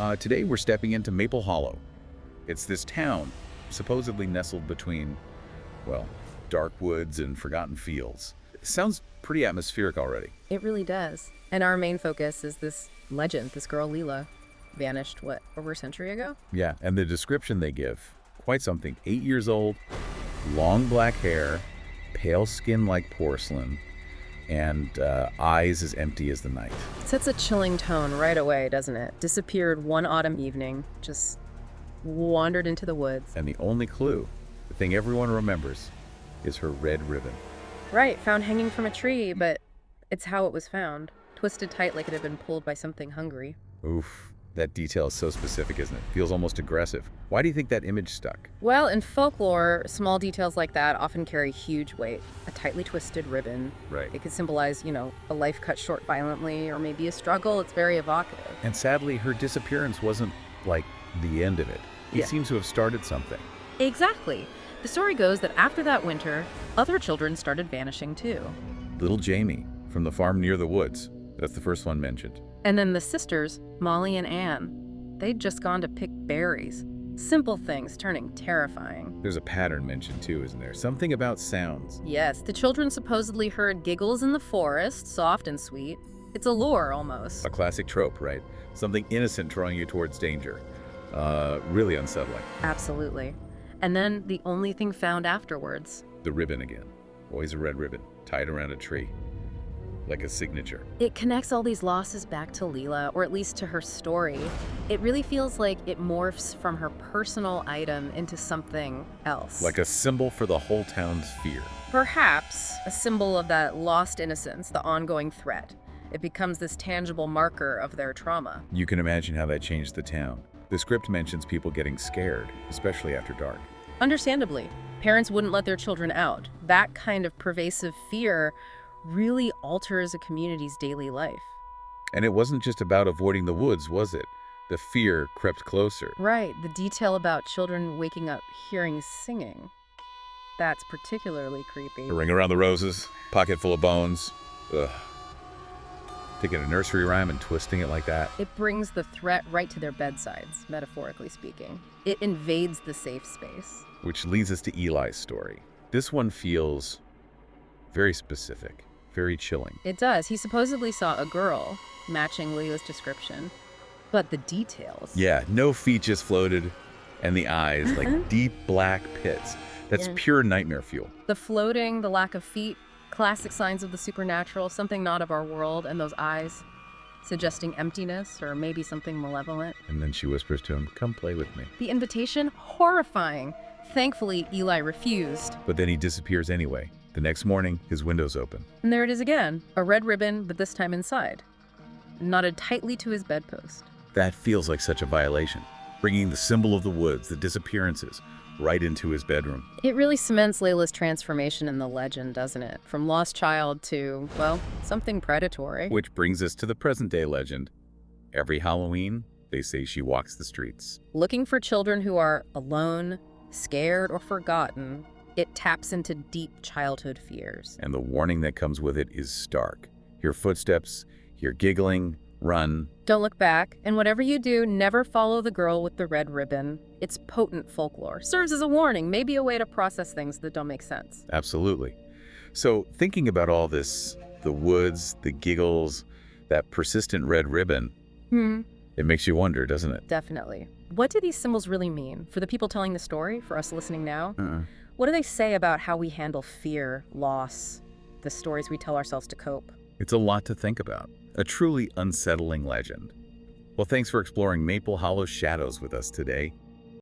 Today we're stepping into Maple Hollow. It's this town, supposedly nestled between, well, dark woods and forgotten fields. It sounds pretty atmospheric already. It really does. And our main focus is this legend, this girl Lila, vanished, what, over a century ago? Yeah, and the description they give, quite something. 8 years old, long black hair, pale skin like porcelain, and eyes as empty as the night. It sets a chilling tone right away, doesn't it? Disappeared one autumn evening, just wandered into the woods. And the only clue, the thing everyone remembers, is her red ribbon. Right, found hanging from a tree, but it's how it was found. Twisted tight like it had been pulled by something hungry. Oof, that detail is so specific, isn't it? Feels almost aggressive. Why do you think that image stuck? Well, in folklore, small details like that often carry huge weight. A tightly twisted ribbon. Right. It could symbolize, a life cut short violently, or maybe a struggle. It's very evocative. And sadly, her disappearance wasn't, like, the end of it. It seems to have started something. Exactly. The story goes that after that winter, other children started vanishing too. Little Jamie, from the farm near the woods. That's the first one mentioned. And then the sisters, Molly and Anne, they'd just gone to pick berries. Simple things turning terrifying. There's a pattern mentioned too, isn't there? Something about sounds. Yes, the children supposedly heard giggles in the forest, soft and sweet. It's a lure, almost. A classic trope, right? Something innocent drawing you towards danger. Really unsettling. Absolutely. And then the only thing found afterwards. The ribbon again. Always a red ribbon, tied around a tree. Like a signature. It connects all these losses back to Lila, or at least to her story. It really feels like it morphs from her personal item into something else. Like a symbol for the whole town's fear. Perhaps a symbol of that lost innocence, the ongoing threat. It becomes this tangible marker of their trauma. You can imagine how that changed the town. The script mentions people getting scared, especially after dark. Understandably, parents wouldn't let their children out. That kind of pervasive fear really alters a community's daily life. And it wasn't just about avoiding the woods, was it? The fear crept closer. Right, the detail about children waking up hearing singing. That's particularly creepy. A ring around the roses, pocket full of bones. Ugh. Taking a nursery rhyme and twisting it like that. It brings the threat right to their bedsides, metaphorically speaking. It invades the safe space. Which leads us to Eli's story. This one feels very specific, very chilling. It does. He supposedly saw a girl, matching Lila's description. But the details. Yeah, no feet just floated, and the eyes, like deep black pits. That's pure nightmare fuel. The floating, the lack of feet, classic signs of the supernatural, something not of our world, and those eyes suggesting emptiness or maybe something malevolent. And then she whispers to him, "Come play with me." The invitation, horrifying. Thankfully, Eli refused. But then he disappears anyway. The next morning, his window's open. And there it is again, a red ribbon, but this time inside, knotted tightly to his bedpost. That feels like such a violation, bringing the symbol of the woods, the disappearances, right into his bedroom. It really cements Layla's transformation in the legend, doesn't it? From lost child to, well, something predatory. Which brings us to the present-day legend. Every Halloween, they say she walks the streets. Looking for children who are alone, scared, or forgotten, it taps into deep childhood fears. And the warning that comes with it is stark. Hear footsteps, hear giggling, run. Don't look back, and whatever you do, never follow the girl with the red ribbon. It's potent folklore. Serves as a warning, maybe a way to process things that don't make sense. Absolutely. So thinking about all this, the woods, the giggles, that persistent red ribbon, it makes you wonder, doesn't it? Definitely. What do these symbols really mean? For the people telling the story, for us listening now? What do they say about how we handle fear, loss, the stories we tell ourselves to cope? It's a lot to think about. A truly unsettling legend. Well, thanks for exploring Maple Hollow's shadows with us today.